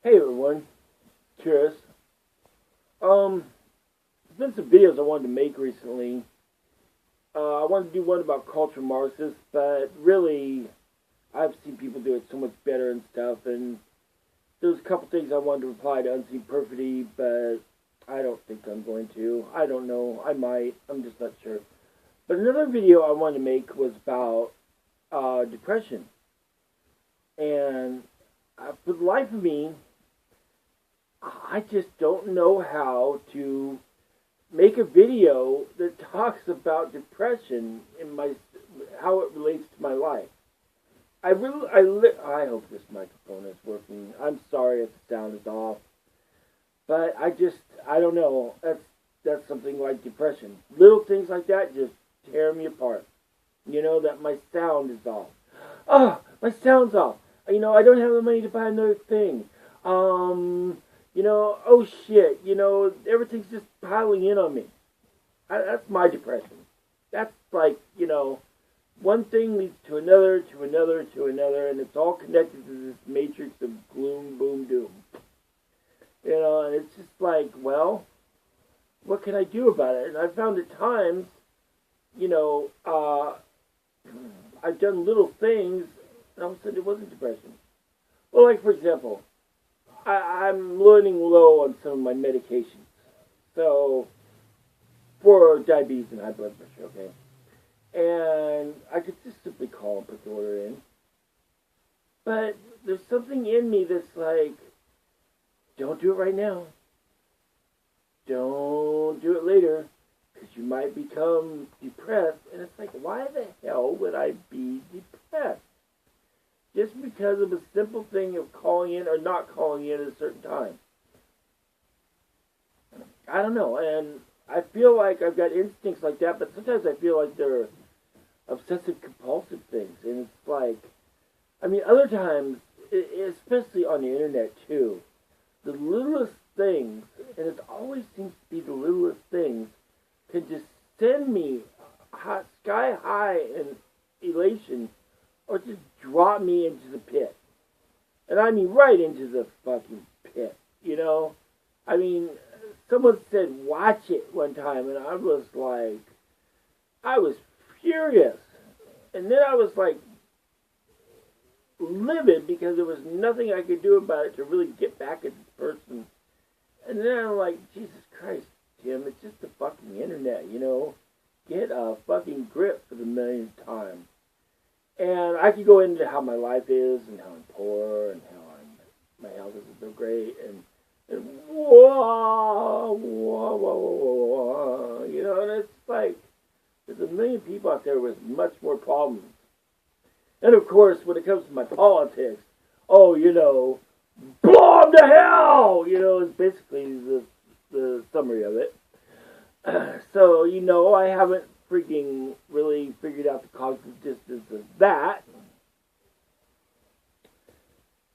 Hey everyone, curious. There's been some videos I wanted to make recently. I wanted to do one about culture Marxists, but really, I've seen people do it so much better and stuff. And there's a couple things I wanted to reply to Unseen Perfidy, but I don't think I'm going to. I don't know. I might. I'm just not sure. But another video I wanted to make was about depression, and for the life of me, I just don't know how to make a video that talks about depression in how it relates to my life. I hope this microphone is working. I'm sorry if the sound is off, but I don't know. That's something like depression. Little things like that just tear me apart. You know that my sound is off. Oh, my sound's off. I don't have the money to buy another thing. Oh shit, everything's just piling in on me. That's my depression. That's like, one thing leads to another, to another, to another, and it's all connected to this matrix of gloom, boom, doom. And it's just like, well, what can I do about it? And I found at times, I've done little things, and all of a sudden it wasn't depression. Well, like, for example, I'm running low on some of my medications. So, for diabetes and high blood pressure, okay? And I could just simply call and put the order in. But there's something in me that's like, don't do it right now. Don't do it later, because you might become depressed. And it's like, why the hell would I be depressed? Just because of a simple thing of calling in or not calling in at a certain time. I don't know, and I feel like I've got instincts like that, but sometimes I feel like they're obsessive compulsive things, and it's like, other times, especially on the internet too, the littlest things, and it always seems to be the littlest things, can just send me sky high in elation, or just drop me into the pit. And I mean right into the fucking pit, someone said watch it one time, and I was furious. And then I was like livid because there was nothing I could do about it to really get back at this person. And then I'm like, Jesus Christ, Jim, it's just the fucking internet, Get a fucking grip for the millionth time. And I could go into how my life is, and how I'm poor, and how my health isn't so great, and whoa, and it's like, there's a million people out there with much more problems. And of course, when it comes to my politics, blow them to hell, is basically the summary of it. So, I haven't freaking really figured out the cognitive distance of that.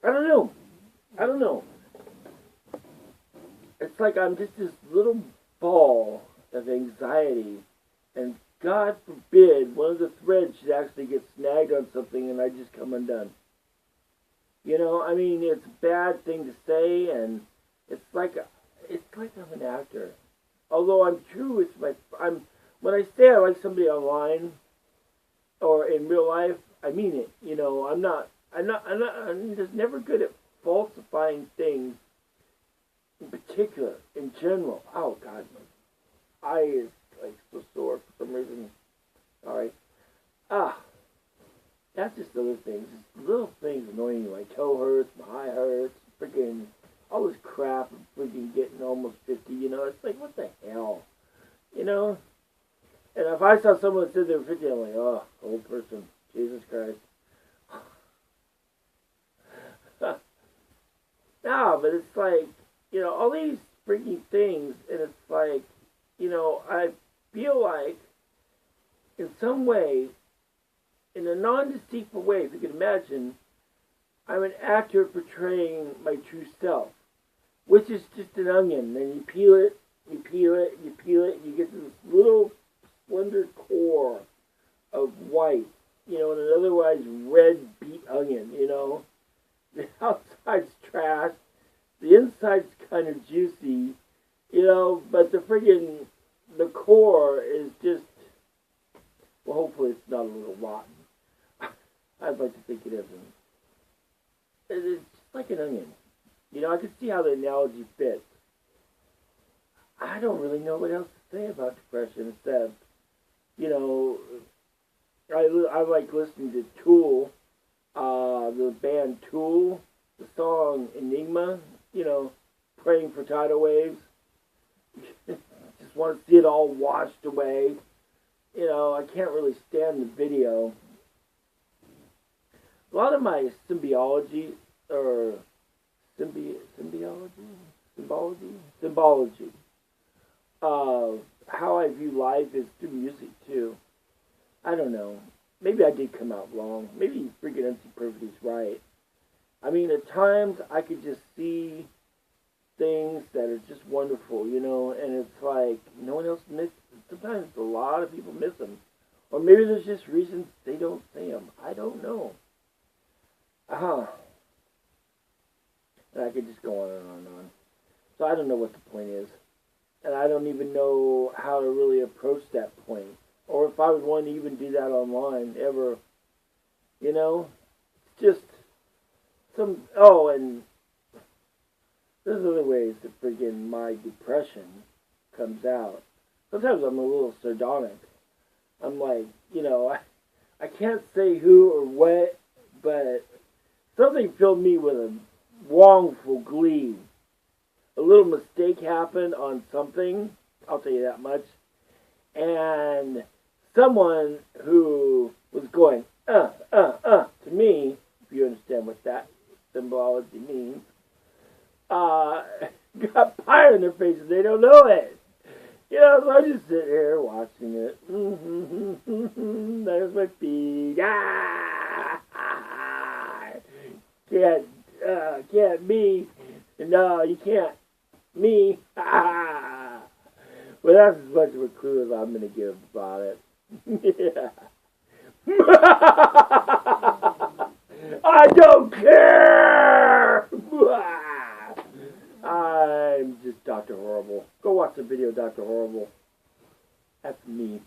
I don't know. It's like I'm just this little ball of anxiety, and God forbid one of the threads should actually get snagged on something and I just come undone. It's a bad thing to say, and it's like I'm an actor. Although I'm true, when I say I like somebody online or in real life, I mean it. I'm just never good at falsifying things in particular, in general. Oh, God, my eye is so sore for some reason. Sorry. That's just other things. Just little things annoying me. My toe hurts, my eye hurts, freaking all this crap. I'm freaking getting almost 50, It's like, what the hell? And if I saw someone that said they were 50, I'm like, oh, old person, Jesus Christ. No, but it's like, all these freaking things, and it's like, I feel like, in some way, in a non-deceitful way, if you can imagine, I'm an actor portraying my true self, which is just an onion. Then you peel it, you peel it, you peel it, and you get this little slender core of white, and an otherwise red beet onion, The outside's trash, The inside's kind of juicy, but the core is just, well, hopefully it's not a little rotten. I'd like to think it isn't. It's just like an onion. I can see how the analogy fits. I don't really know what else to say about depression except, I like listening to Tool, the band Tool, the song Enigma, praying for tidal waves. Just want to see it all washed away. I can't really stand the video. A lot of my symbology, how I view life is through music too. I don't know. Maybe I did come out wrong. Maybe freaking MC Perfect is right. I mean, at times I could just see things that are just wonderful, and it's like no one else misses. Sometimes a lot of people miss them. Or maybe there's just reasons they don't say them. I don't know. And I could just go on and on and on. So I don't know what the point is. And I don't even know how to really approach that point. Or if I would want to even do that online, ever. Just some... Oh, and there's other ways that friggin' my depression comes out. Sometimes I'm a little sardonic. I'm like, I can't say who or what, but something filled me with a wrongful glee. A little mistake happened on something, I'll tell you that much, and someone who was going, to me, if you understand what that symbology means, got fire in their faces, they don't know it. So I just sit here watching it. There's my feet. Can't me. No, you can't. Me. Well, that's as much of a clue as I'm going to give about it. Yeah. I don't care! I'm just Dr. Horrible. Go watch the video, Dr. Horrible. That's me.